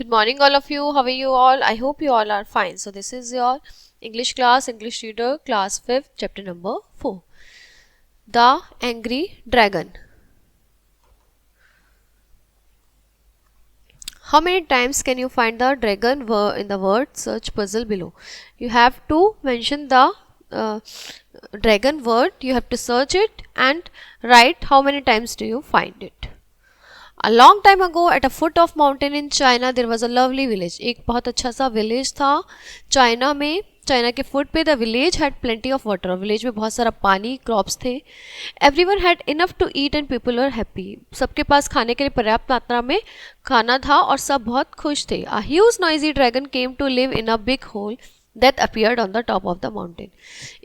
Good morning, all of you. How are you all? I hope you all are fine. So, this is your English class, English reader, class 5th, chapter number 4. The Angry Dragon. How many times can you find the dragon in the word search puzzle below? You have to mention the dragon word, you have to search it and write how many times do you find it. A long time ago at a foot of mountain in China there was a lovely village. एक बहुत अच्छा सा village था China में. China के foot पे the village had plenty of water. और village में बहुत सारा पानी, क्रॉप्स थे. Everyone had enough to eat and people were happy. सबके पास खाने के लिए पर्याप्त मात्रा में खाना था और सब बहुत खुश थे. A huge noisy dragon came to live in a big hole that appeared on the top of the mountain.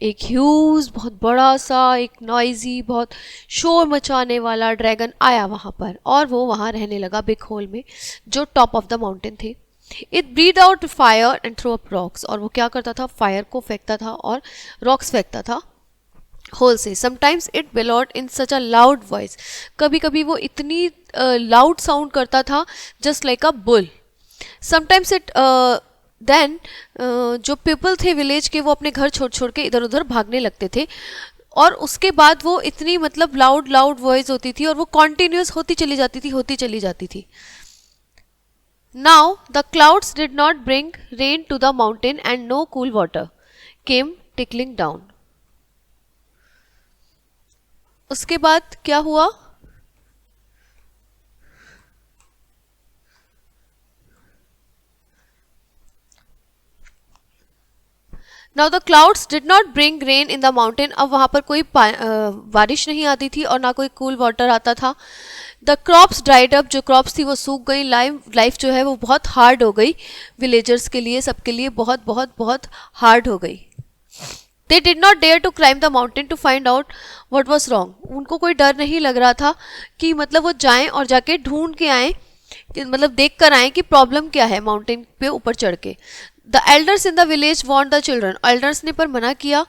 एक ह्यूज, बहुत बड़ा सा, एक नॉइजी, बहुत शोर मचाने वाला ड्रैगन आया वहाँ पर और वो वहाँ रहने लगा बिग होल में जो टॉप ऑफ द माउंटेन थे. It breathe out fire and throw up rocks. और वो क्या करता था, फायर को फेंकता था और रॉक्स फेंकता था होल से. Sometimes it bellowed in such a loud voice. कभी कभी वो इतनी लाउड साउंड करता था just like a bull. Sometimes it then जो पीपल थे विलेज के वो अपने घर छोड़ छोड़ के इधर उधर भागने लगते थे. और उसके बाद वो इतनी मतलब लाउड लाउड वॉइस होती थी और वो कॉन्टिन्यूस होती चली जाती थी. Now the clouds did not bring rain to the mountain and no cool water came trickling down. उसके बाद क्या हुआ? Now the clouds did not bring rain in the mountain. अब वहाँ पर कोई बारिश नहीं आती थी और ना कोई कूल वाटर आता था. The crops dried up. जो क्रॉप्स थी वो सूख गई. लाइफ जो है वो बहुत हार्ड हो गई विलेजर्स के लिए, सबके लिए बहुत बहुत बहुत हार्ड हो गई. They did not dare to climb the mountain to find out what was wrong. उनको कोई डर नहीं लग रहा था कि मतलब वो जाएं और जाके ढूंढ के आएँ, मतलब देख कर आएँ कि प्रॉब्लम क्या है माउंटेन पे ऊपर चढ़ के. The elders in the village want the children. Elders ने पर मना किया,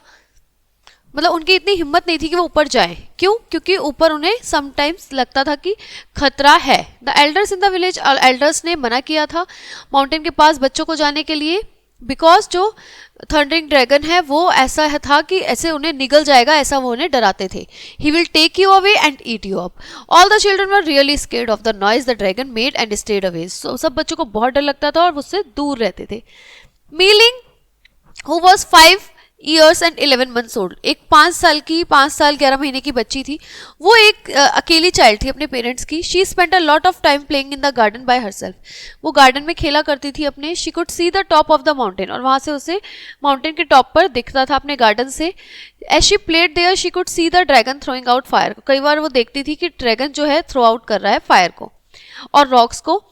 मतलब उनकी इतनी हिम्मत नहीं थी कि वो ऊपर जाए. क्यों? क्योंकि ऊपर उन्हें समटाइम्स लगता था कि खतरा है. The elders in the village, elders ने मना किया था माउंटेन के पास बच्चों को जाने के लिए, बिकॉज जो थंडरिंग ड्रैगन है वो ऐसा है था कि ऐसे उन्हें निगल जाएगा, ऐसा वो उन्हें डराते थे. He will take you away and eat you up. All the children were really scared of the noise the dragon made and stayed away. So सब बच्चों को बहुत डर लगता था और उससे दूर रहते थे. Milling who was 5 years and 11 months old, एक 5 साल 11 महीने की बच्ची थी. वो एक अकेली चाइल्ड थी अपने पेरेंट्स की. She spent a lot of time playing in the garden by herself. वो गार्डन में खेला करती थी अपने. She could see the top of the mountain. और वहाँ से उसे माउंटेन के टॉप पर दिखता था अपने गार्डन से. As she played there she could see the dragon throwing out fire. कई बार वो देखती थी कि ड्रैगन जो है थ्रो आउट कर रहा है फायर को और रॉक्स को.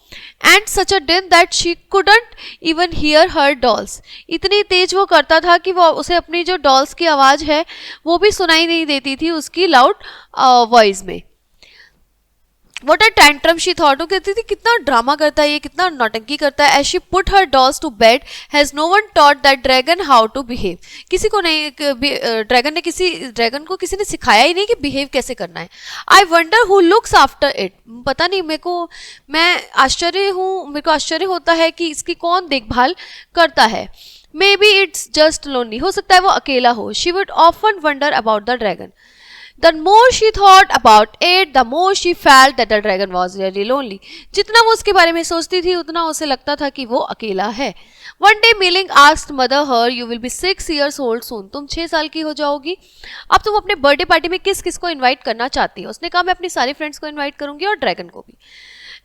एंड सच अ दिन that she couldn't even here her dolls. इतनी तेज वो करता था कि वो उसे अपनी जो डॉल्स की आवाज है वो भी सुनाई नहीं देती थी उसकी लाउड वॉइस में. What a tantrum she thought. वो कहती थी कितना ड्रामा करता है ये, कितना नौटंकी करता है. As she put her dolls to bed, has no one taught that dragon how to behave. किसी को नहीं, ड्रैगन को किसी ने सिखाया ही नहीं कि बिहेव कैसे करना है. I wonder who looks after it. पता नहीं, मेरे को आश्चर्य होता है कि इसकी कौन देखभाल करता है. Maybe it's just lonely. हो सकता है वो अकेला हो. She would often wonder about the dragon. The more she thought about it, the more she felt that the dragon was really lonely. जितना वो उसके बारे में सोचती थी उतना उसे लगता था कि वो अकेला है. One day Meling asked mother her, "You will be 6 years old soon." तुम 6 साल की हो जाओगी. अब तुम अपने बर्थडे पार्टी में किस किस को इनवाइट करना चाहती हो? उसने कहा मैं अपनी सारी फ्रेंड्स को इनवाइट करूंगी और ड्रैगन को भी.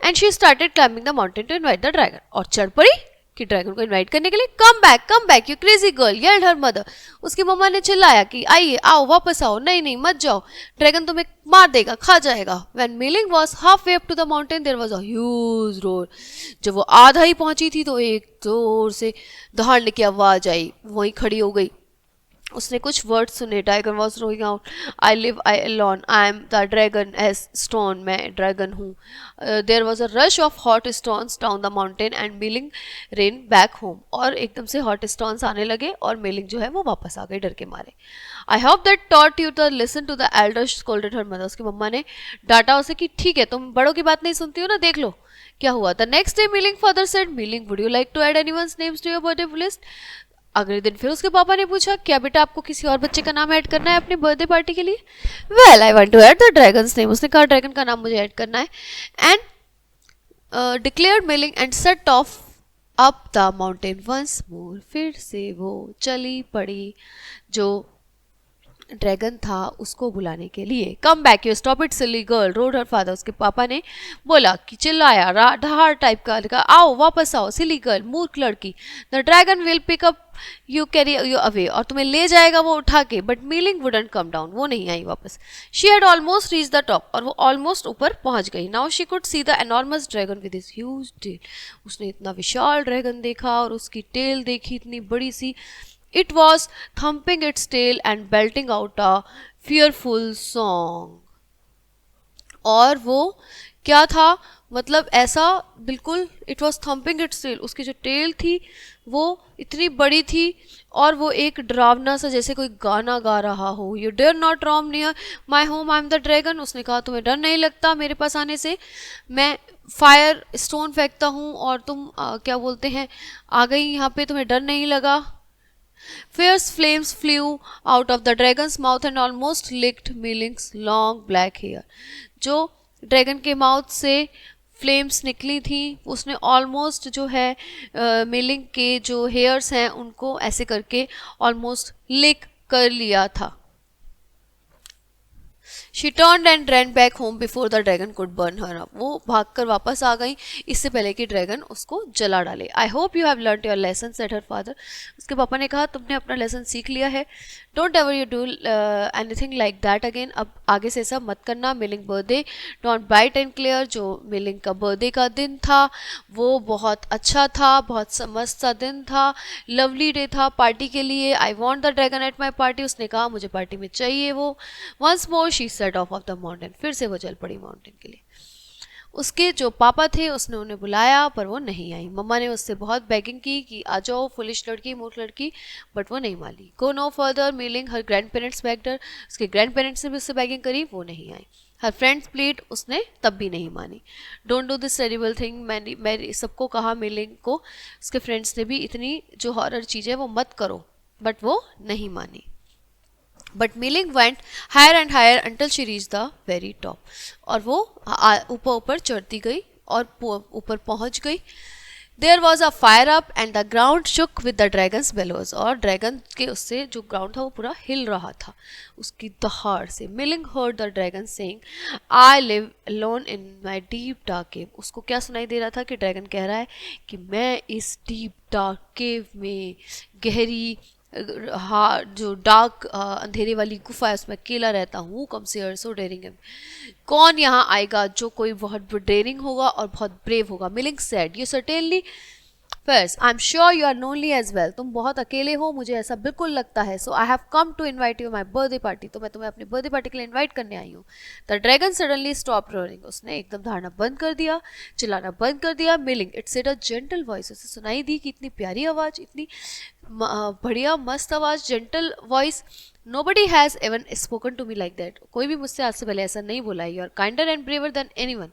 And she started climbing the mountain to invite the dragon. और चढ़ पड़ी कि ड्रैगन को इनवाइट करने के लिए. Come back you crazy girl, yelled her mother. उसकी मम्मा ने चिल्लाया कि आइए, आओ, वापस आओ, नहीं मत जाओ, ड्रैगन तुम्हें मार देगा, खा जाएगा. When Meiling was halfway up to the mountain there was a huge roar. जब वो आधा ही पहुंची थी तो एक जोर से दहाड़ने की आवाज आई. वहीं खड़ी हो गई. उसने कुछ वर्ड सुने. Dragon was roaring out, I live I alone, I am the dragon as stone. मैं ड्रैगन हूँ. There was a rush of hot stones down the mountain and Meiling ran back home. और एकदम से hot stones आने लगे और milling जो है वो वापस आ गई डर के मारे. I hope that taught you to listen to the elders, scolded her mother. उसकी मम्मा ने डांटा उसे कि ठीक है तुम बड़ों की बात नहीं सुनती हो ना, देख लो क्या हुआ? The next day Meiling father said, Meiling would you like to add anyone's names to your birthday list? अगले दिन फिर उसके पापा ने पूछा, क्या बेटा आपको किसी और बच्चे का नाम ऐड करना है अपनी बर्थडे पार्टी के लिए? Well I want to add the dragon's name, उसने कहा ड्रैगन का नाम मुझे ऐड करना है. And declared Meiling and set off up the mountain once more. फिर से वो चली पड़ी जो ड्रैगन था उसको बुलाने के लिए. Come back you stop it silly girl, road her father. उसके पापा ने बोला कि चिल्लाया ढार टाइप का, लिखा आओ वापस आओ सिली गर्ल, मूर्ख लड़की. The dragon will pick up you carry you away, और तुम्हें ले जाएगा वो उठा के. But Meiling wouldn't come down, वो नहीं आई वापस. She had almost reach the top, और वो ऑलमोस्ट ऊपर पहुंच गई. Now she could see the enormous dragon with his huge tail. उसने इतना विशाल ड्रैगन देखा और उसकी टेल देखी इतनी बड़ी सी. It was thumping its tail and belting out a fearful song. और वो क्या था, मतलब ऐसा बिल्कुल, it was thumping its tail, उसकी जो टेल थी वो इतनी बड़ी थी और वो एक डरावना सा जैसे कोई गाना गा रहा हो. You dare not roam near my home I am the dragon. उसने कहा तुम्हें डर नहीं लगता मेरे पास आने से, मैं फायर स्टोन फेंकता हूँ और तुम क्या बोलते हैं आ गई यहाँ पे, तुम्हें डर नहीं लगा. Fierce flames flew out of the dragon's mouth and almost licked Milling's long black hair. जो ड्रैगन के माउथ से फ्लेम्स निकली थी उसने ऑलमोस्ट जो है मिलिंग के जो हेयर्स हैं उनको ऐसे करके ऑलमोस्ट लिक कर लिया था. She turned and ran back home before the dragon could burn her up. वो भागकर वापस आ गई इससे पहले कि ड्रैगन उसको जला डाले. I hope you have learnt your lesson, said her father. उसके पापा ने कहा तुमने अपना लेसन सीख लिया है. Don't ever you do anything like that again. अब आगे से ऐसा मत करना. Milling birthday don't bright and clear. जो मिलिंग का बर्थडे का दिन था वो बहुत अच्छा था, बहुत मस्त सा दिन था, लवली डे था पार्टी के लिए. I want the dragon at my party. उसने कहा मुझे पार्टी में चाहिए वो. Once more she set off the mountain. फिर से वो चल पड़ी माउंटेन के लिए. उसके जो पापा थे उसने उन्हें बुलाया पर वो नहीं आई. मम्मा ने उससे बहुत बेगिंग की कि आ जाओ फुलिश लड़की, मूर्ख लड़की, बट वो नहीं मानी. गो नो फर्दर मिलिंग हर ग्रैंड पेरेंट्स बेग्ड हर. उसके ग्रैंड पेरेंट्स ने भी उससे बेगिंग करी, वो नहीं आई. हर फ्रेंड्स प्लीड, उसने तब भी नहीं मानी. Don't do this terrible thing. मैंने सबको कहा मिलिंग को, उसके फ्रेंड्स ने भी, इतनी जो हॉरर चीज़ है वो मत करो, बट वो नहीं मानी. But Meiling went higher and higher until she reach the very top. और वो ऊपर ऊपर चढ़ती गई और ऊपर पहुंच गई. There was a fire up and the ground shook with the dragon's bellows. और ड्रैगन के उससे जो ग्राउंड था वो पूरा हिल रहा था उसकी दहाड़ से. Milling heard the dragon saying I live alone in my deep dark cave. उसको क्या सुनाई दे रहा था कि ड्रैगन कह रहा है कि मैं इस डीप डार्क केव में, गहरी जो डार्क अंधेरे वाली गुफा है उसमें अकेला रहता हूँ. कम से अर सो डेरिंग है. कौन यहाँ आएगा जो कोई बहुत डेरिंग होगा और बहुत ब्रेव होगा. Milling said you certainly first I am sure you are lonely as well. तुम बहुत अकेले हो, मुझे ऐसा बिल्कुल लगता है. So I have come to invite you my birthday party. तो मैं तुम्हें अपनी बर्थडे पार्टी के लिए इन्वाइट करने आई हूँ. The dragon suddenly stop roaring. उसने एकदम धारना बंद कर दिया, चिल्लाना बंद कर दिया. Milling it said a gentle voice. उसे सुनाई दी कि इतनी प्यारी आवाज़, इतनी बढ़िया मस्त आवाज़, gentle voice. Nobody has even spoken to me like that. कोई भी मुझसे आज से पहले ऐसा नहीं बोला है. You are kinder and braver than anyone.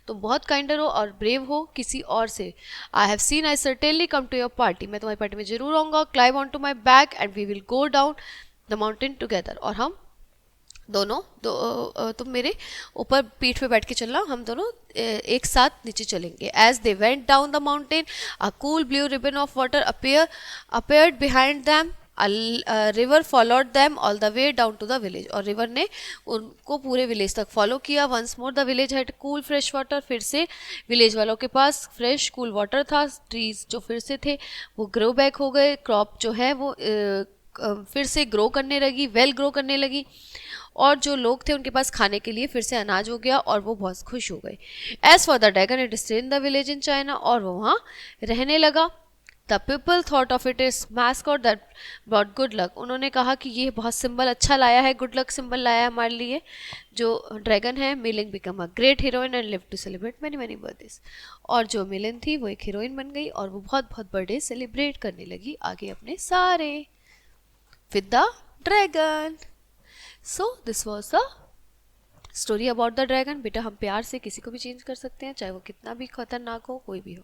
तुम बहुत kinder हो और brave हो किसी और से. I have seen I certainly come to your party. मैं तुम्हारी पार्टी में जरूर आऊँगा. Climb onto my back and we will go down the mountain together. और हम दोनों तुम मेरे ऊपर पीठ पे बैठ के चलना, हम दोनों एक साथ नीचे चलेंगे. As they went down the mountain, a cool blue ribbon of water appeared behind them. A river followed them all the way down to the village. और रिवर ने उनको पूरे विलेज तक फॉलो किया. once more the village had cool fresh water. फिर से village वालों के पास फ्रेश कूल वाटर था. ट्रीज जो फिर से थे वो ग्रो बैक हो गए. क्रॉप जो है वो फिर से ग्रो करने लगी, वेल ग्रो करने लगी. और जो लोग थे उनके पास खाने के लिए फिर से अनाज हो गया और वो बहुत खुश हो गए. As for the dragon it stay in the village in China. और वो वहाँ रहने लगा. The people thought of it is mascot that brought good luck. उन्होंने कहा कि ये बहुत सिंबल अच्छा लाया है, गुड लक सिंबल लाया है हमारे लिए जो ड्रैगन है. Meiling become a great heroine and live to celebrate many many birthdays. और जो मिलिंग थी वो एक हीरोइन बन गई और वो बहुत बहुत बर्थडे सेलिब्रेट करने लगी आगे अपने सारे with the dragon. So this was the story about the dragon, बेटा हम प्यार से किसी को भी चेंज कर सकते हैं, चाहे वो कितना भी खतरनाक हो, कोई भी हो,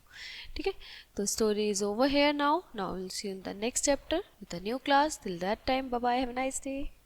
ठीक है। तो story is over here now will see you in the next chapter with a new class. Till that time bye bye, have a nice day.